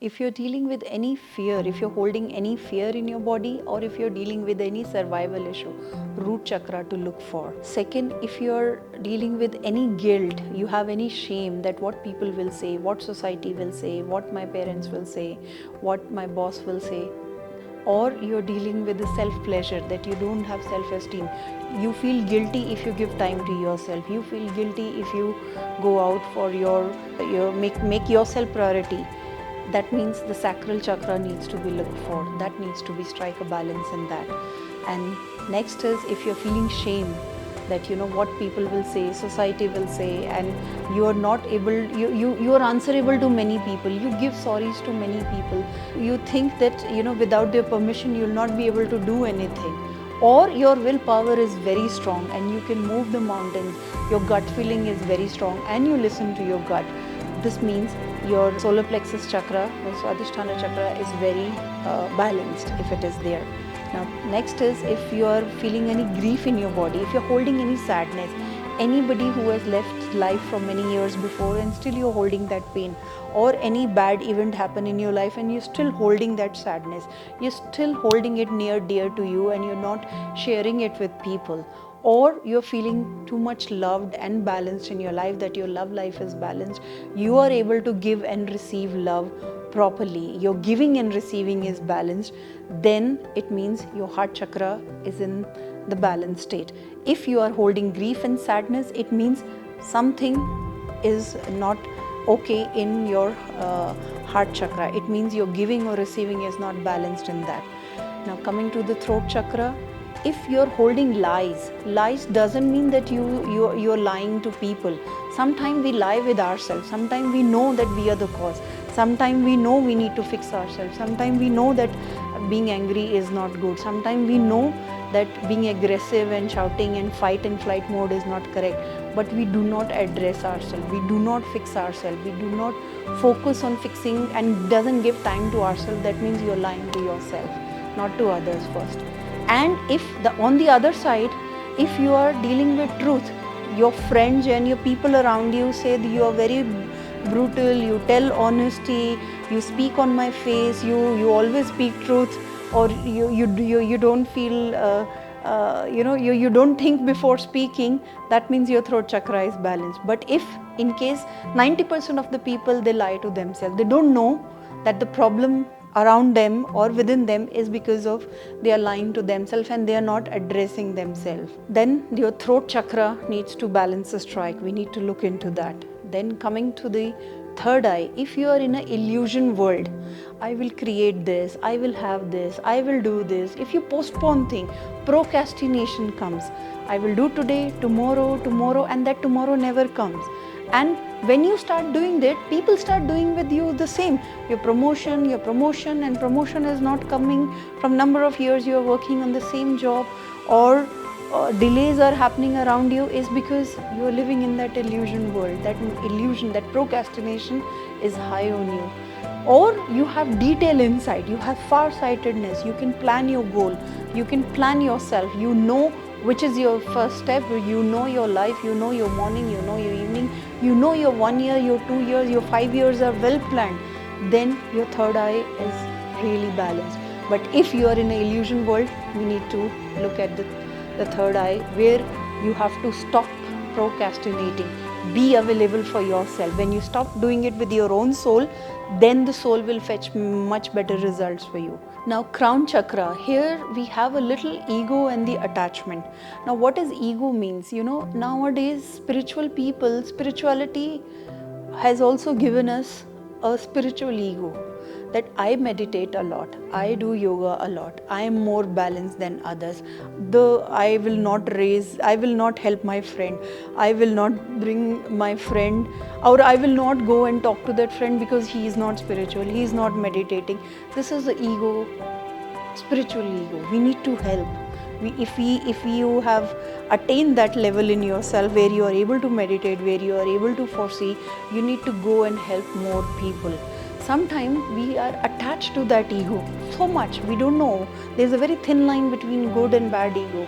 If you're dealing with any fear, if you're holding any fear in your body, or if you're dealing with any survival issue, root chakra to look for. Second, if you're dealing with any guilt, you have any shame that what people will say, what society will say, what my parents will say, what my boss will say, or you're dealing with the self-pleasure, that you don't have self-esteem, you feel guilty if you give time to yourself, you feel guilty if you go out for your make yourself priority, that means the sacral chakra needs to be looked for, that needs to be strike a balance in that. And next is, if you're feeling shame, that what people will say, society will say, and you are not able, you are answerable to many people, you give sorries to many people, you think that without their permission you'll not be able to do anything, or your willpower is very strong and you can move the mountains, your gut feeling is very strong and you listen to your gut. This means your solar plexus chakra, the Swadhisthana chakra, is very balanced if it is there. Now, next is, if you are feeling any grief in your body, if you're holding any sadness, anybody who has left life from many years before and still you're holding that pain, or any bad event happen in your life and you're still holding that sadness, you're still holding it near dear to you and you're not sharing it with people, or you're feeling too much loved and balanced in your life, that your love life is balanced, you are able to give and receive love properly, your giving and receiving is balanced, then it means your heart chakra is in the balanced state. If you are holding grief and sadness, it means something is not okay in your heart chakra. It means your giving or receiving is not balanced in that. Now, coming to the throat chakra, if you're holding lies doesn't mean that you're lying to people. Sometimes we lie with ourselves, sometimes we know that we are the cause, sometimes we know we need to fix ourselves, sometimes we know that being angry is not good, sometimes we know that being aggressive and shouting and fight and flight mode is not correct, but we do not address ourselves, we do not fix ourselves, we do not focus on fixing and doesn't give time to ourselves. That means you're lying to yourself, not to others first. And if on the other side, if you are dealing with truth, your friends and your people around you say that you are very brutal, you tell honesty, you speak on my face, you always speak truth, or you don't feel you don't think before speaking, that means your throat chakra is balanced. But if in case 90% of the people, they lie to themselves, they don't know that the problem around them or within them is because of they are lying to themselves and they are not addressing themselves, then your throat chakra needs to balance the strike. We need to look into that. Then coming to the third eye, if you are in an illusion world, I will create this, I will have this, I will do this. If you postpone things, procrastination comes. I will do today, tomorrow, and that tomorrow never comes. And when you start doing that, people start doing with you the same. Your promotion and promotion is not coming from number of years you are working on the same job, or delays are happening around you, is because you are living in that illusion world. That illusion, that procrastination is high on you. Or you have detail insight, you have far-sightedness, you can plan your goal, you can plan yourself, you know which is your first step, you know your life, you know your morning, you know your evening, you know your 1 year, your 2 years, your 5 years are well planned, then your third eye is really balanced. But if you are in an illusion world, we need to look at the third eye, where you have to stop procrastinating, be available for yourself. When you stop doing it with your own soul, then the soul will fetch much better results for you. Now, crown chakra, here we have a little ego and the attachment. Now, what is ego means? Nowadays spirituality has also given us a spiritual ego, that I meditate a lot, I do yoga a lot, I am more balanced than others, I will not help my friend, I will not bring my friend, or I will not go and talk to that friend because he is not spiritual, he is not meditating. This is the ego, spiritual ego. We need to help. If you have attained that level in yourself where you are able to meditate, where you are able to foresee, you need to go and help more people. Sometimes we are attached to that ego so much, we don't know. There's a very thin line between good and bad ego.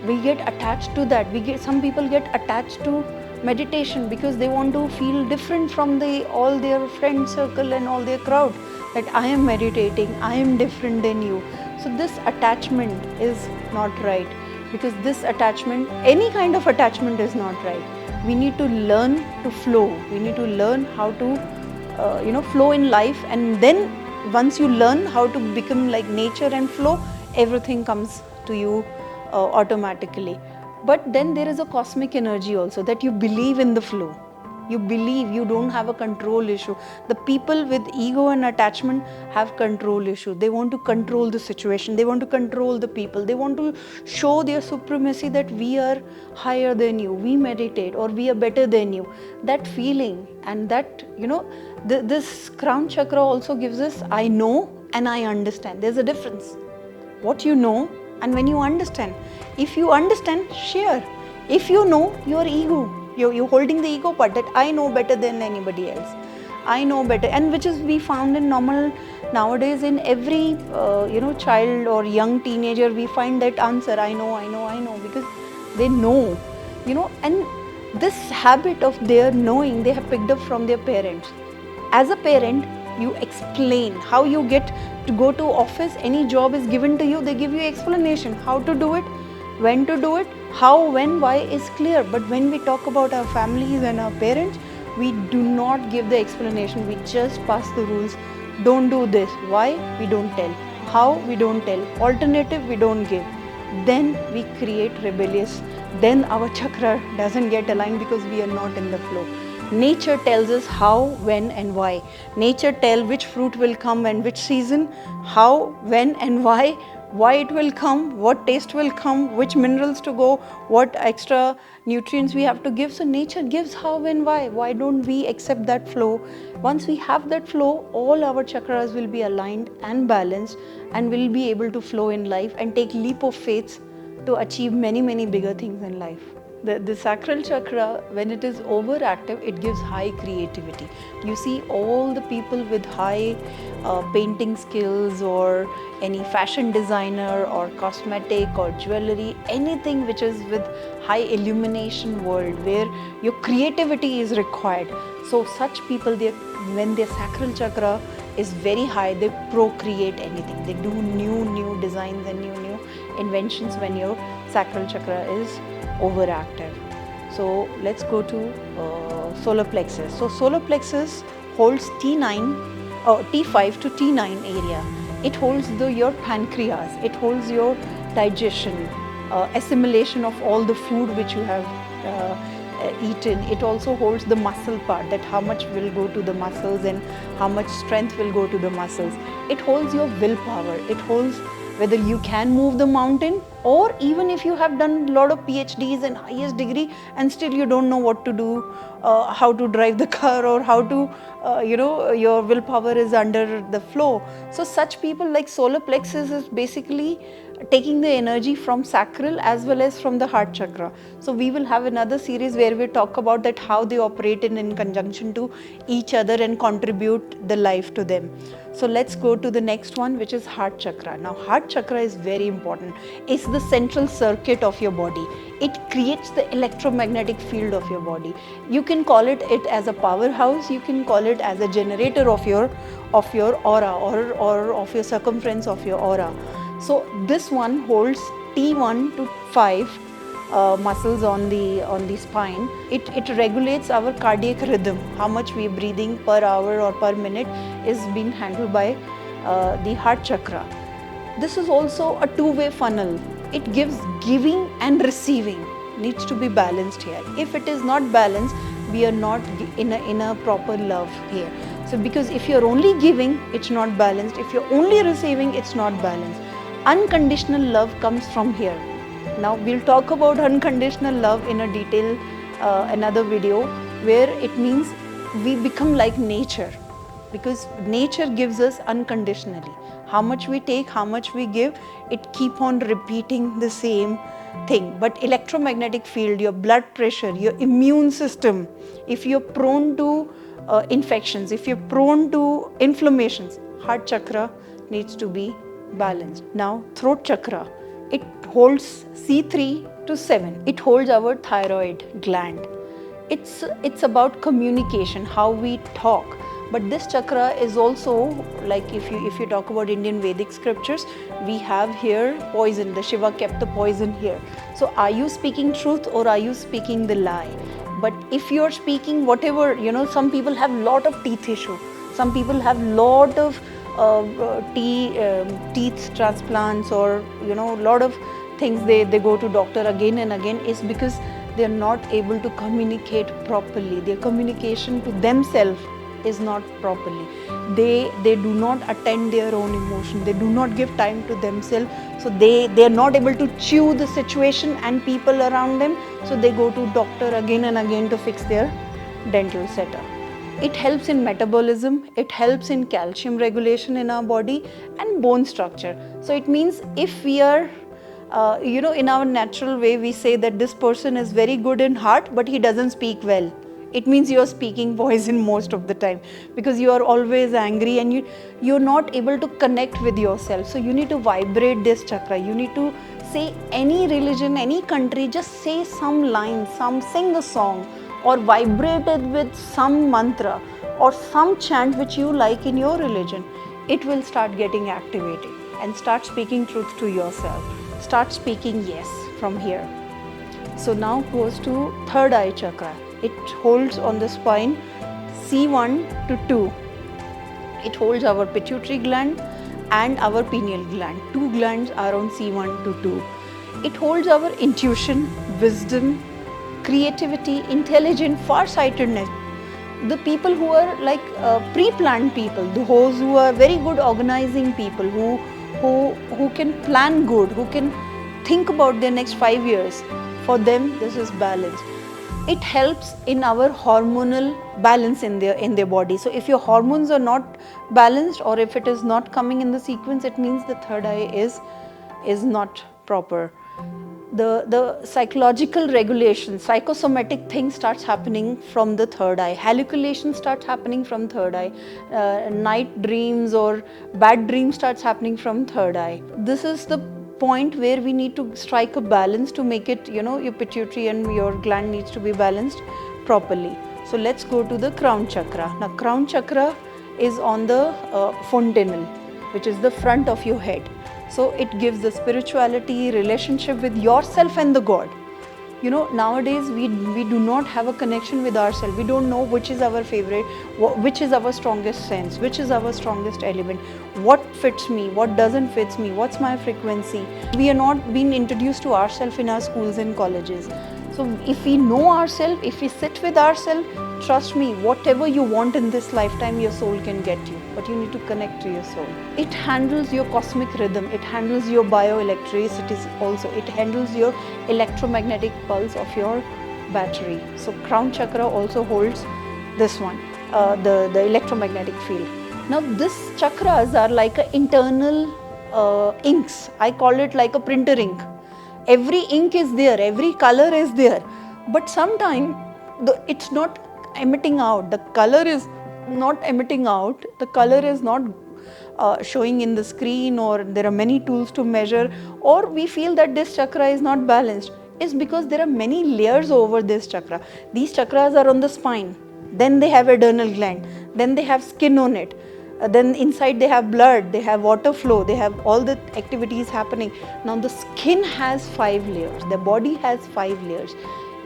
We get attached to that. Some people get attached to meditation because they want to feel different from all their friend circle and all their crowd. that I am meditating, I am different than you. So this attachment is not right, because this attachment, any kind of attachment is not right. We need to learn to flow. We need to learn how to flow in life, and then once you learn how to become like nature and flow, everything comes to you automatically. But then there is a cosmic energy also, that you believe in the flow. You believe, you don't have a control issue. The people with ego and attachment have control issue. They want to control the situation, they want to control the people, they want to show their supremacy, that we are higher than you, we meditate, or we are better than you. That feeling, and that, this crown chakra also gives us, I know and I understand. There's a difference. What you know and when you understand. If you understand, share. If you know, your ego, you're holding the ego part, that I know better than anybody else. I know better, and which is we found in normal nowadays in every child or young teenager. We find that answer, I know, because they know, and this habit of their knowing they have picked up from their parents. As a parent, you explain how you get to go to office. Any job is given to you, they give you explanation how to do it, when to do it, how, when, why is clear. But when we talk about our families and our parents, we do not give the explanation. We just pass the rules. Don't do this. Why? We don't tell. How? We don't tell. Alternative? We don't give. Then we create rebellious. Then our chakra doesn't get aligned, because we are not in the flow. Nature tells us how, when and why. Nature tells which fruit will come and which season, how, when and why it will come, what taste will come, which minerals to go, what extra nutrients we have to give. So nature gives how, when, why. Why don't we accept that flow? Once we have that flow, all our chakras will be aligned and balanced, and will be able to flow in life and take leap of faith to achieve many, many bigger things in life. The sacral chakra, when it is overactive, it gives high creativity. You see all the people with high painting skills, or any fashion designer, or cosmetic, or jewelry, anything which is with high illumination world, where your creativity is required. So such people, when their sacral chakra is very high, they procreate anything. They do new designs and new inventions when your sacral chakra is overactive. So let's go to solar plexus. So solar plexus holds T5 to T9 area. It holds your pancreas, it holds your digestion, assimilation of all the food which you have eaten. It also holds the muscle part, that how much will go to the muscles and how much strength will go to the muscles. It holds your willpower. It holds whether you can move the mountain, or even if you have done a lot of PhDs and highest degree and still you don't know what to do, how to drive the car, or how to, your willpower is under the flow. So such people, like solar plexus is basically taking the energy from sacral as well as from the heart chakra. So we will have another series where we talk about that, how they operate in conjunction to each other and contribute the life to them. So let's go to the next one, which is heart chakra. Now heart chakra is very important. It's the central circuit of your body. It creates the electromagnetic field of your body. You can call it as a powerhouse. You can call it as a generator of your aura, or of your circumference of your aura. So this one holds T1 to 5 muscles on the spine. It regulates our cardiac rhythm. How much we are breathing per hour or per minute is being handled by the heart chakra. This is also a two-way funnel. It gives giving and receiving. Needs to be balanced here. If it is not balanced, we are not in a proper love here. So because if you're only giving, it's not balanced. If you're only receiving, it's not balanced. Unconditional love comes from here. Now we'll talk about unconditional love in a detail, another video, where it means we become like nature, because nature gives us unconditionally. How much we take, how much we give, it keep on repeating the same thing. But electromagnetic field, your blood pressure, your immune system, if you're prone to infections, if you're prone to inflammations, heart chakra needs to be balanced. Now throat chakra, it holds C3 to 7. It holds our thyroid gland. It's about communication, how we talk, But this chakra is also, like if you talk about Indian Vedic scriptures, we have here poison. The Shiva kept the poison here. So are you speaking truth or are you speaking the lie? But if you're speaking whatever, some people have lot of teeth issue. Some people have lot of teeth transplants, or lot of things they go to doctor again and again, is because they are not able to communicate properly. Their communication to themselves is not properly. They do not attend their own emotion. They do not give time to themselves. So they are not able to chew the situation and people around them. So they go to doctor again and again to fix their dental setup. It helps in metabolism, it helps in calcium regulation in our body and bone structure. So it means if we are, in our natural way, we say that this person is very good in heart, but he doesn't speak well. It means you are speaking poison most of the time, because you are always angry and you're not able to connect with yourself. So you need to vibrate this chakra. You need to say any religion, any country, just say some lines, sing a song, or vibrate it with some mantra or some chant which you like in your religion. It will start getting activated, and start speaking truth to yourself. Start speaking yes from here. So now goes to third eye chakra. It holds on the spine C1 to 2. It holds our pituitary gland and our pineal gland. Two glands are on C1 to 2. It holds our intuition, wisdom, creativity, intelligence, far-sightedness. The people who are like pre-planned people, those who are very good organizing people, who can plan good, who can think about their next 5 years. For them, this is balance. It helps in our hormonal balance in their body. So if your hormones are not balanced, or if it is not coming in the sequence, it means the third eye is not proper. The psychological regulation, psychosomatic thing starts happening from the third eye. Hallucination starts happening from third eye. Night dreams or bad dreams starts happening from third eye. This is the point where we need to strike a balance to make it, your pituitary and your gland needs to be balanced properly. So let's go to the crown chakra. Now crown chakra is on the fontanel, which is the front of your head. So it gives the spirituality, relationship with yourself and the God. Nowadays we do not have a connection with ourselves. We don't know which is our favorite, which is our strongest sense, which is our strongest element, what fits me, what doesn't fit me, what's my frequency. We are not being introduced to ourselves in our schools and colleges. So if we know ourselves, if we sit with ourselves, trust me, whatever you want in this lifetime, your soul can get you. But you need to connect to your soul. It handles your cosmic rhythm. It handles your bioelectricity also. It handles your electromagnetic pulse of your battery. So crown chakra also holds this one, the electromagnetic field. Now these chakras are like an internal inks. I call it like a printer ink. Every ink is there, every color is there, but sometimes it's not emitting out. The color is not emitting out, the color is not showing in the screen, or there are many tools to measure, or we feel that this chakra is not balanced. Is because there are many layers over this chakra. These chakras are on the spine, then they have adrenal gland, then they have skin on it. Then inside they have blood, they have water flow, they have all the activities happening. Now the skin has 5 layers, the body has 5 layers.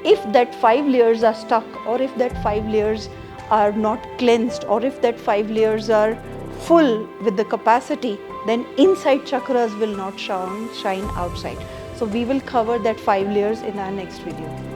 If that 5 layers are stuck, or if that 5 layers are not cleansed, or if that 5 layers are full with the capacity, then inside chakras will not shine outside. So we will cover that 5 layers in our next video.